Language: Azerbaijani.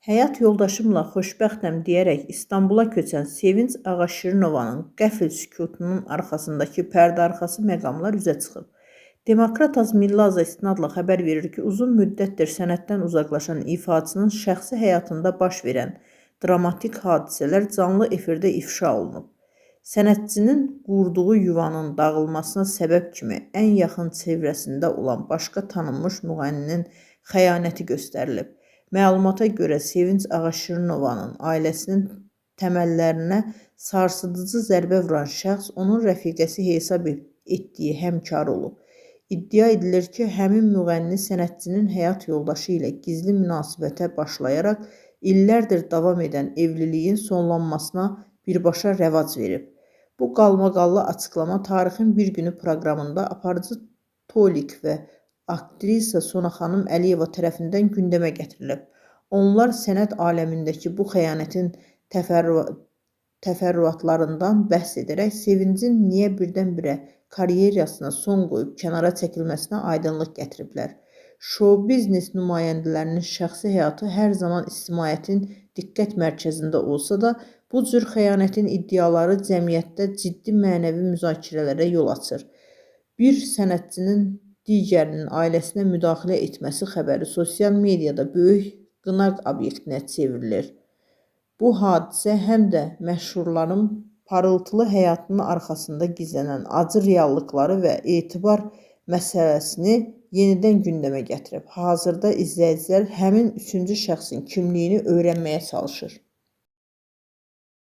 Həyat yoldaşımla xoşbəxtəm deyərək İstanbula köçən Sevinc Ağaşirinovanın qəfil sükutunun arxasındakı pərdəarxası məqamlar üzə çıxıb. Demokrat Az Milli Aza istinadla xəbər verir ki, uzun müddətdir sənətdən uzaqlaşan ifaçının şəxsi həyatında baş verən dramatik hadisələr canlı efirdə ifşa olunub. Sənətçinin qurduğu yuvanın dağılmasına səbəb kimi ən yaxın çevrəsində olan başqa tanınmış müğənninin xəyanəti göstərilib. Məlumata görə Sevinc Ağaşirinovanın ailəsinin təməllərinə sarsıdıcı zərbə vuran şəxs onun rəfiqəsi hesab etdiyi həmkarı olub. İddia edilir ki, həmin müğənni sənətçinin həyat yoldaşı ilə gizli münasibətə başlayaraq illərdir davam edən evliliyin sonlanmasına birbaşa rəvac verib. Bu qalmaqallı açıqlama Tarixin Bir Günü proqramında aparıcı Tolik və aktrisa Sona xanım Əliyeva tərəfindən gündəmə gətirilib. Onlar sənət aləmindəki bu xəyanətin təfərrüatlarından bəhs edərək Sevincin niyə birdən-birə karyerasına son qoyub kənara çəkilməsinə aydınlıq gətiriblər. Şou-biznes nümayəndələrinin şəxsi həyatı hər zaman ictimaiyyətin diqqət mərkəzində olsa da, bu cür xəyanətin iddiaları cəmiyyətdə ciddi mənəvi müzakirələrə yol açır. Bir sənətçinin digərinin ailəsinə müdaxilə etməsi xəbəri sosial mediada böyük qınaq obyektinə çevrilir. Bu hadisə həm də məşhurların parıltılı həyatının arxasında gizlənən acı reallıqları və etibar məsələsini yenidən gündəmə gətirib. Hazırda izləyicilər həmin üçüncü şəxsin kimliyini öyrənməyə çalışır.